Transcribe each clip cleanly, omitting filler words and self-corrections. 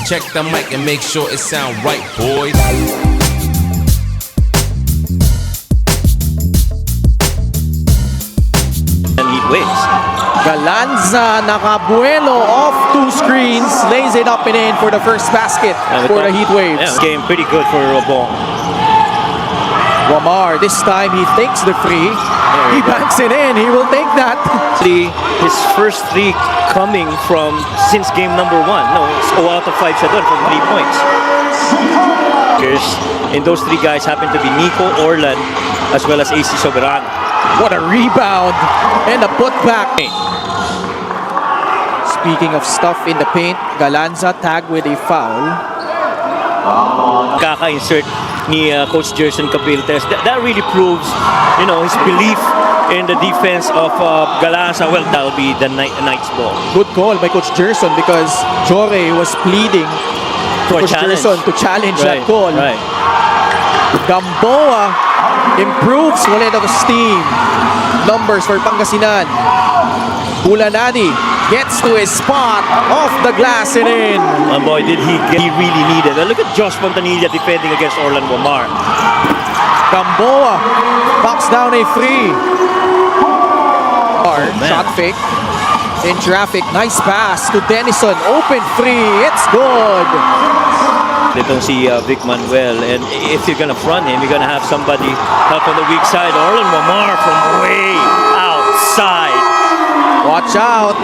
check the mic and make sure it sound right, boys. Heat waves. Galanza nakabuelo off two screens, lays it up and in for the first basket for the Heat Waves. Yeah, game pretty good for Robon. Wamar, this time he takes the free. He banks it in. He will take that. His first three coming from since game number 1. No, it's 0 out of 5 siya doon from 3 points. And those three guys happen to be Nico, Orlan, as well as AC Soberano. What a rebound and a putback. Speaking of stuff in the paint, Galanza tagged with a foul. Kaka-insert ni Coach Gerson Cabiltes. That really proves, you know, his belief in the defense of Galanza. Well, that'll be the Knights ball. Good call by Coach Gerson because Jore was pleading to Coach Gerson to challenge that call. Right. Gamboa improves ulit of steam. Numbers for Pangasinan. Bulanadi gets to his spot, off the glass and in. Oh boy, did he really needed. Look at Josh Fontanilla defending against Orlan Wamar. Gamboa knocks down a free. Shot fake. In traffic, nice pass to Denison. Open free, it's good. Itong si Vic Manuel, and if you're gonna front him, you're gonna have somebody help on the weak side. Orlan Wamar from way outside. Watch out.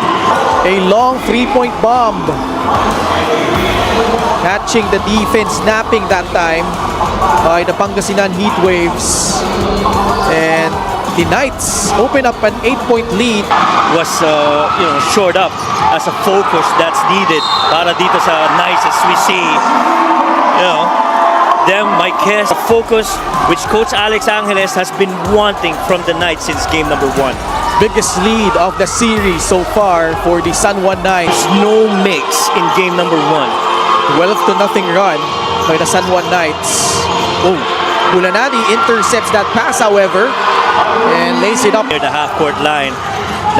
A long three-point bomb. Catching the defense, snapping that time by the Pangasinan Heat Waves. And the Knights open up an 8-point lead. Was shored up as a focus that's needed para dito sa Knights, as we see. You know, them, Marquez, a focus which Coach Alex Angeles has been wanting from the Knights since game number 1. Biggest lead of the series so far for the San Juan Knights. No mix in game number 1. 12-0 run by the San Juan Knights. Oh, Bulanadi intercepts that pass, however, and lays it up near the half-court line.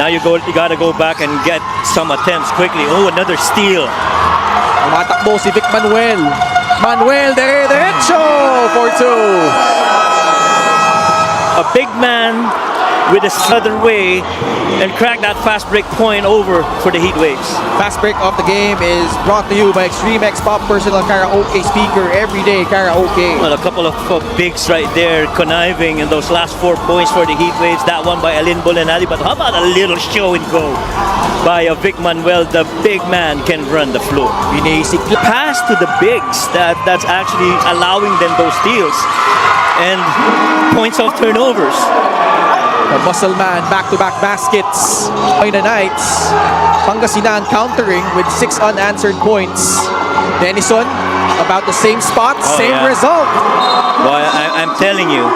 Now you gotta go back and get some attempts quickly. Oh, another steal. Tumatakbo si Vic Manuel. Manuel derecho for 2. A big man with a southern way and crack that fast break point over for the Heat Waves. Fast break of the game is brought to you by Extreme X Pop Personal Karaoke Speaker, everyday karaoke. Well, a couple of bigs right there conniving in those last 4 points for the Heat Waves. That one by Alin Bolenadi, but how about a little show and go by Vic Manuel? The big man can run the floor. Binasic pass to the bigs that's actually allowing them those steals and points off turnovers. The muscle man, back-to-back baskets by the Knights. Pangasinan countering with 6 unanswered points. Denison, about the same spot, same result. Boy, I'm telling you,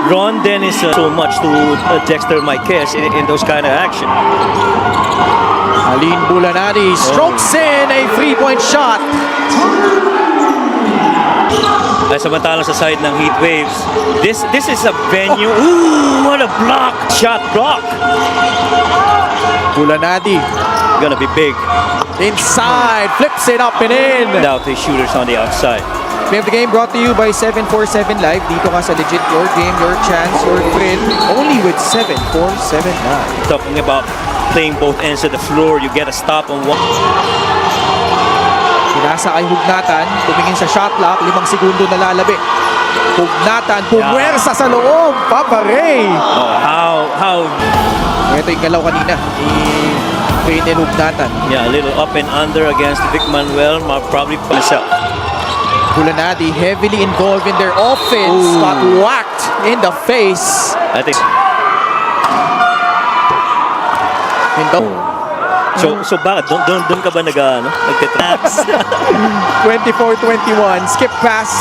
Ron Denison so much to Dexter Marquez in those kind of action. Alin Bulanadi strokes in a 3-point shot. Ay samantalang sa side ng Heat Waves, this is a venue. Ooh, what a block! Shot block! Bulanadi gonna be big. Inside, flips it up and in. Without the shooters on the outside. We have the game brought to you by 747 Live. Dito ka sa legit, your game, your chance, your thrill. Only with 747 Live. Talking about playing both ends of the floor, you get a stop on one. Pinasa kay Hugnatan, tumingin sa shot clock, 5 segundo na lalabi. Hugnatan, pumwersa sa loob, Papa Ray. Oh, how? Ito yung galaw kanina ni Raynel Hugnatan. Yeah, a little up and under against Vic Manuel, probably himself. Bulanadi heavily involved in their offense, got whacked in the face. I think. So bakit? Doon ka ba nagtitraps? 24-21, skip pass.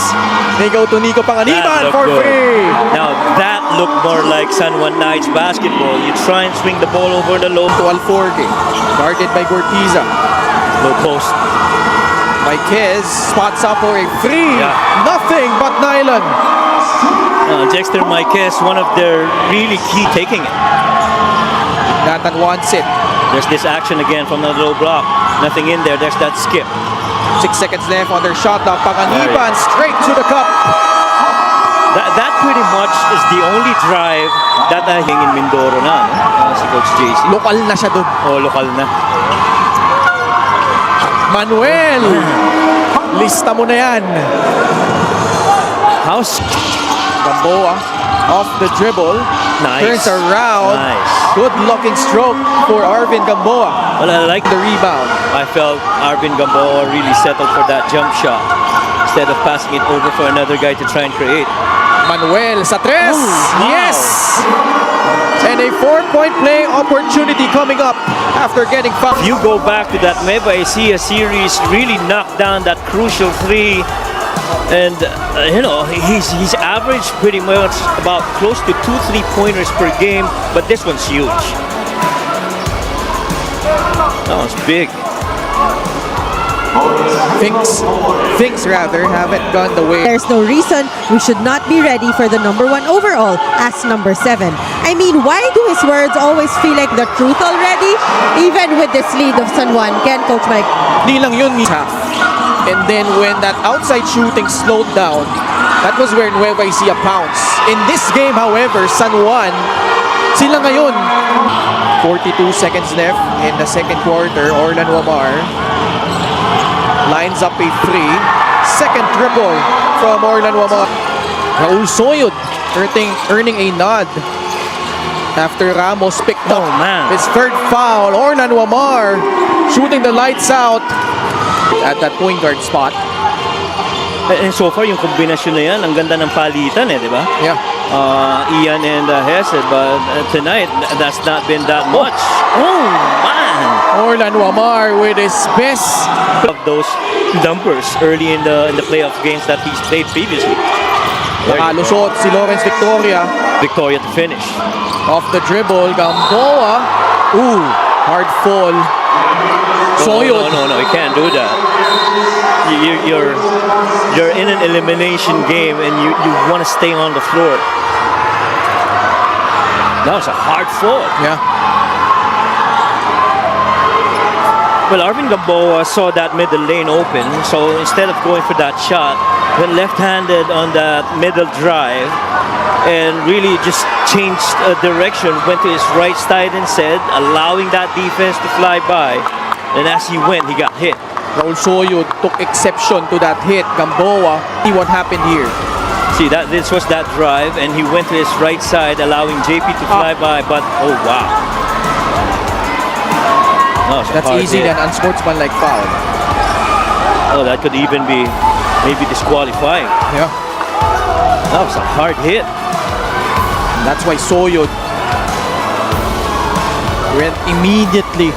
They go to Nico Panganiban for free. Now that looked more like San Juan Knights basketball. You try and swing the ball over the low. To Alforge, guarded by Gortiza. Low post. Marquez spots up for a free. Nothing but nylon. Dexter Marquez, one of their really key taking it. Nathan wants it. There's this action again from the low block. Nothing in there. There's that skip. 6 seconds left on their shot clock. Panganiban straight to the cup. That pretty much is the only drive that I hing in Mindoro na, si Coach JC. Lokal na siya dun. Oh, lokal na. Manuel! Lista mo na yan. House. Gamboa off the dribble. Nice. Turns around. Nice. Good looking stroke for Arvin Gamboa. Well, I like The rebound. I felt Arvin Gamboa really settled for that jump shot instead of passing it over for another guy to try and create. Manuel sa tres. Wow. Yes! And a 4-point play opportunity coming up after getting fouled. If you go back to that Mpbl series, really knocked down that crucial three. And, he's averaged pretty much about close to 2 3-pointers per game, but this one's huge. That one's big. Things rather haven't gone the way. There's no reason we should not be ready for the number 1 overall as number 7. I mean, why do his words always feel like the truth already? Even with this lead of San Juan, Ken, Coach Mike? Di lang yun, half. And then when that outside shooting slowed down, that was where Nueva Ecija pounced. In this game, however, San Juan, sila ngayon. 42 seconds left in the second quarter. Orlan Wamar lines up a 3. Second triple from Orlan Wamar. Raul Soyod earning a nod after Ramos picked up his third foul. Orlan Wamar shooting the lights out at that point guard spot. And so far, yung kombinasyon na yan, ang ganda ng palitan di ba? Yeah. Ian and Hesed, but tonight, that's not been that much. Oh, man! Orlan Wamar with his best. Of those numbers early in the playoff games that he's played previously. Nakalusot si Lawrence Victoria. Victoria to finish. Off the dribble, Gamboa. Ooh, hard fall. Soyod. No, you can't do that. You're in an elimination game and you want to stay on the floor. That was a hard fall. Yeah. Well, Arvin Gamboa saw that middle lane open, so instead of going for that shot, went left-handed on that middle drive and really just changed direction, went to his right side instead, allowing that defense to fly by. And as he went, he got hit. Raul Soyod took exception to that hit. Gamboa, see what happened here. See, this was that drive, and he went to his right side, allowing JP to fly by, but oh wow. No, That's easy than unsportsmanlike foul. Oh, that could even be maybe disqualifying. Yeah. That was a hard hit. That's why Soyod went immediately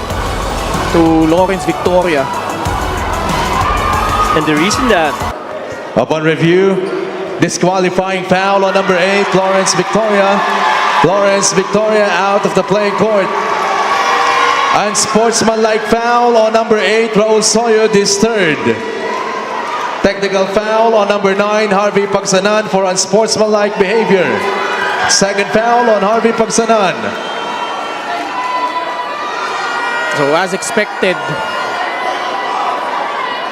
to Lawrence Victoria. And the reason that upon review, disqualifying foul on number 8, Lawrence Victoria. Lawrence Victoria out of the playing court. Unsportsmanlike foul on number 8, Raul Soyod, his third. Technical foul on number 9, Harvey Pagsanan for unsportsmanlike behavior. Second foul on Harvey Pagsanan. So as expected,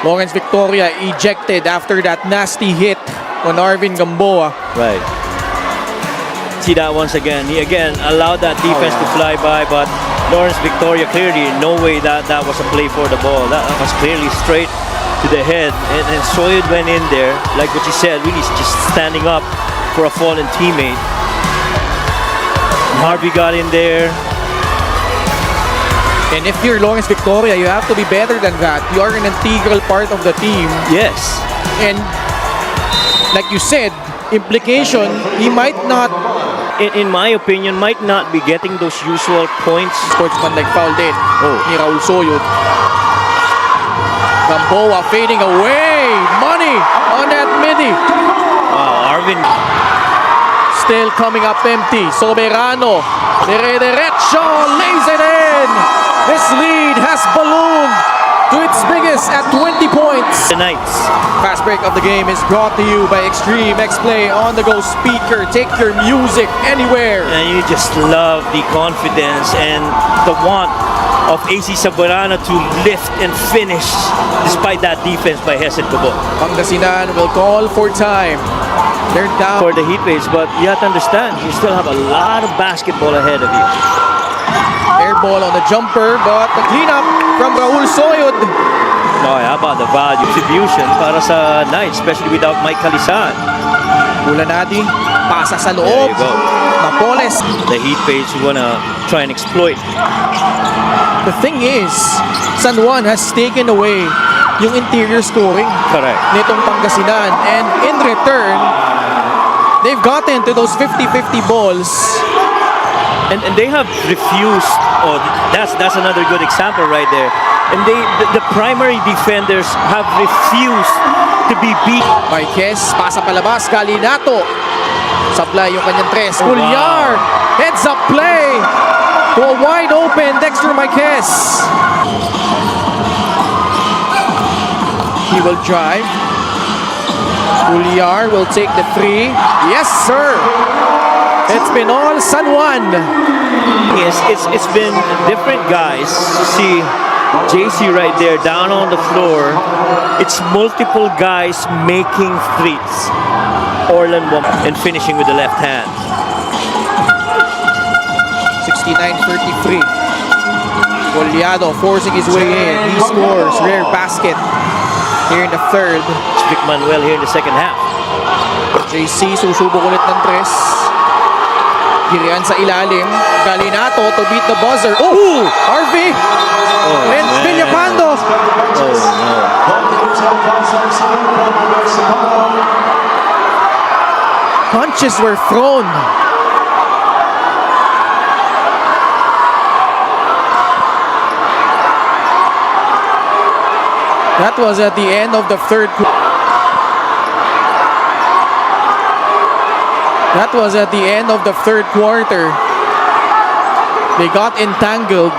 Lawrence Victoria ejected after that nasty hit on Arvin Gamboa. right. See that once again. He again allowed that defense to fly by, but Lawrence Victoria clearly no way that was a play for the ball. That was clearly straight to the head, and Soyod went in there, like what you said, really just standing up for a fallen teammate. Harvey got in there. And if you're Lawrence Victoria, you have to be better than that. You are an integral part of the team. Yes. And like you said, implication, he might not In my opinion, might not be getting those usual points. sportsmanlike foul din ni Raul Soyod. Gamboa fading away. Money on that midi. Wow, Arvin. Still coming up empty. Soberano. Dire-derecho. Lays it in. This lead has ballooned to its biggest at 20 points. The Knights. Fast break of the game is brought to you by Extreme X-Play on-the-go speaker. Take your music anywhere. And you just love the confidence and the want of AC Saborana to lift and finish despite that defense by Hesed Kubo. Pangasinan will call for time. They're down. For the heat waves, but you have to understand, you still have a lot of basketball ahead of you. Air ball on the jumper, but the cleanup from Raul Soyod. Oh, how about the value distribution para sa Knights, especially without Mike Calisan. Ulanadi, pasa sa There loob. you go. Napoles. The heat waves you wanna try and exploit. The thing is, San Juan has taken away yung interior scoring Correct. nitong Pangasinan. And in return, they've gotten to those 50-50 balls. And they have refused. Oh, that's another good example right there. And the primary defenders have refused to be beat. Marquez, pasa palabas, Galinato. Sablay yung kanyang tres. Oh, wow. Cuellar, heads up play to a wide open Dexter Marquez. He will drive. Cuellar will take the three. Yes, sir. It's been all San Juan. Yes, it's been different guys. See JC right there down on the floor. It's multiple guys making threes. Orlan and finishing with the left hand. 69-33. Goleado forcing his way in. He scores. Rare basket here in the third. Vic Manuel here in the second half. JC susubok ulit ng tres. Girian sa ilalim. Galinato to beat the buzzer. Oh! RV! Oh, And man. Villapando. Oh, no. Punches were thrown. That was at the end of the third quarter. That was at the end of the third quarter. They got entangled.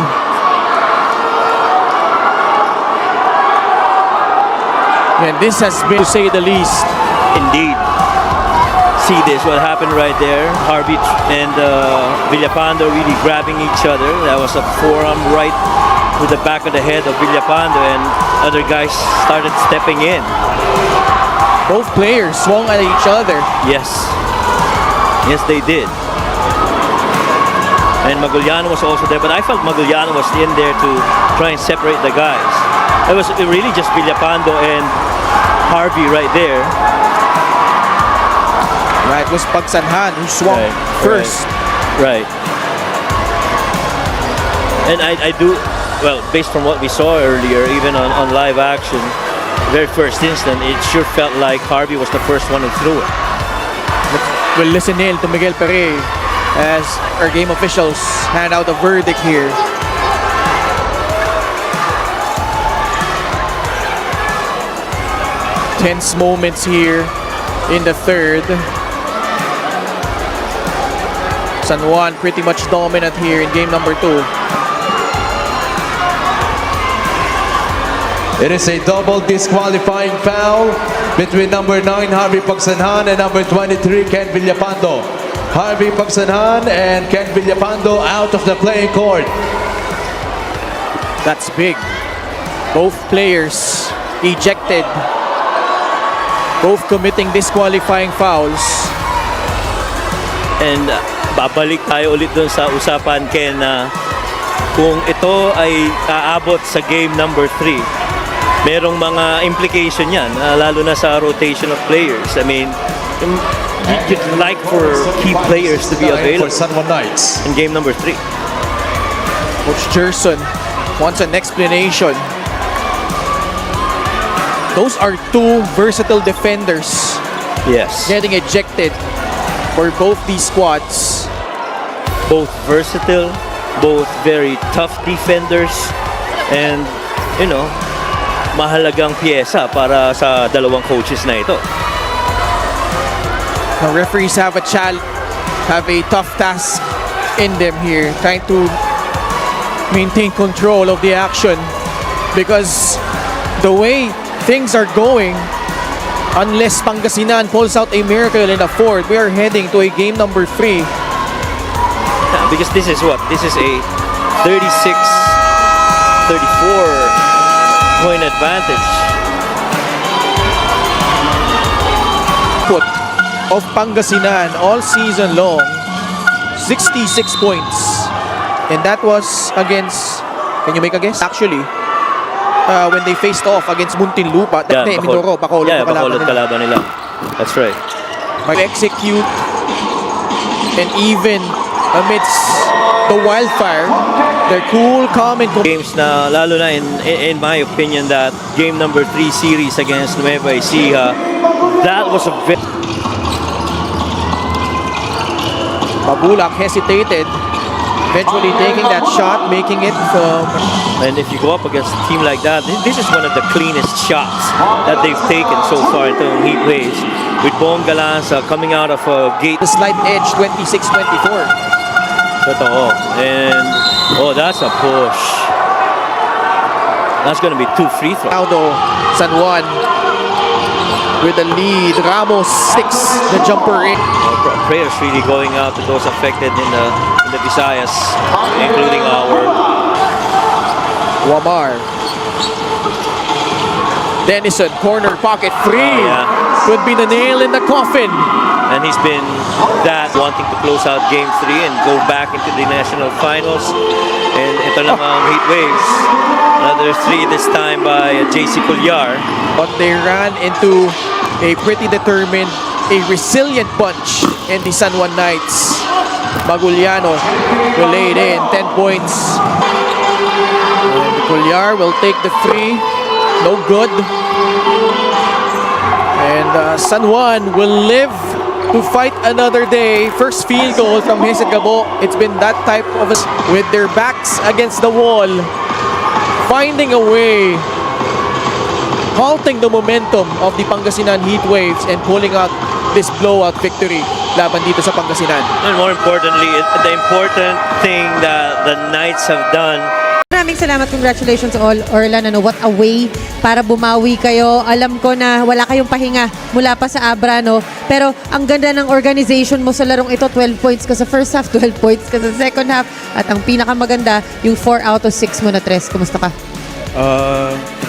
And this has been, to say the least. Indeed. See this, what happened right there. Harvey and Villapando really grabbing each other. That was a forearm right to the back of the head of Villapando, and other guys started stepping in. Both players swung at each other. Yes. Yes, they did. And Maguliano was also there, but I felt Maguliano was in there to try and separate the guys. It was really just Villapando and Harvey right there. Right, it was Pagsanhan who swung first. Right. And I do, well, based from what we saw earlier, even on live action, very first instant, it sure felt like Harvey was the first one who threw it. We'll listen in to Miguel Pere as our game officials hand out a verdict here. Tense moments here in the third. San Juan pretty much dominant here in game number 2. It is a double disqualifying foul between number 9 Harvey Pagsanhan and number 23 Ken Villapando. Harvey Pagsanhan and Ken Villapando out of the playing court. That's big. Both players ejected. Both committing disqualifying fouls. And babalik tayo ulit dun sa usapan, Ken, na kung ito ay aabot sa game number 3, merong mga implication yan, lalo na sa rotation of players. I mean, you'd like for key players to be available for San Juan Knights. in game number 3. Coach Gerson wants an explanation. Those are two versatile defenders Yes. getting ejected for both these squads. Both versatile, both very tough defenders, and, you know, mahalagang pyesa para sa dalawang coaches na ito. The referees have a tough task in them here, trying to maintain control of the action, because the way things are going, unless Pangasinan pulls out a miracle in the fourth, we are heading to a game number 3. Yeah, because this is what? This is a 36 34-point advantage. Put of Pangasinan all season long, 66 points. And that was against, can you make a guess? Actually, when they faced off against Muntinlupa, Bacolod kalaban nila. That's right. Mag-execute, and even amidst the wildfire, they're cool, calm, and Games na, lalo na in my opinion, that game number 3 series against Nueva Ecija, that was a very... Mabulak hesitated, eventually taking that shot, making it from... And if you go up against a team like that, this is one of the cleanest shots that they've taken so far into heat waves. With Bong Galanza coming out of a gate. The slight edge, 26-24. Totoo. And, oh, that's a push. That's going to be 2 free throws. Aldo, San Juan with the lead. Ramos sticks the jumper in. Prayers really going out to those affected in the Visayas, including our Wamar. Denison, corner pocket, free. Could be the nail in the coffin. And he's been that wanting to close out Game 3 and go back into the national finals. And ito namang heat waves. Another 3 this time by JC Pullar. But they ran into a pretty determined, a resilient bunch in the San Juan Knights. Maguliano will lay it in, 10 points. And Pullar will take the free. No good. And San Juan will live to fight another day. First field goal from Hesed Gabo. It's been that type of with their backs against the wall, finding a way, halting the momentum of the Pangasinan Heat Waves and pulling out this blowout victory laban dito sa Pangasinan. And more importantly, the important thing that the Knights have done. Maraming salamat. Congratulations all. Orlan, what a way para bumawi kayo. Alam ko na wala kayong pahinga mula pa sa Abra, no? Pero ang ganda ng organization mo sa larong ito. 12 points ka sa first half, 12 points ka sa second half. At ang pinakamaganda, yung 4 out of 6 mo na tres. Kumusta ka?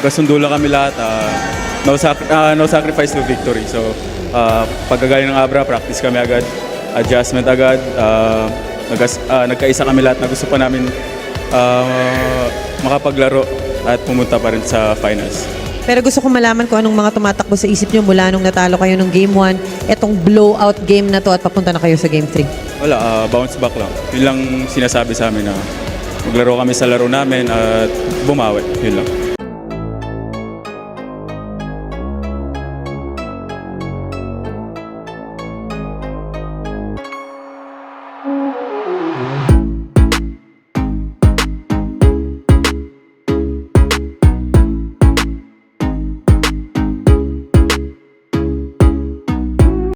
Magkasundo lang kami lahat. No sacrifice to victory. So, pagkagaling ng Abra, practice kami agad. Adjustment agad. Nagkaisa kami lahat na gusto pa namin makapaglaro at pumunta pa rin sa finals. Pero gusto ko malaman kung anong mga tumatakbo sa isip nyo mula nung natalo kayo ng Game 1, etong blowout game na to at papunta na kayo sa Game 3. Wala, bounce back lang. Yun lang sinasabi sa amin na maglaro kami sa laro namin at bumawi. Yun lang.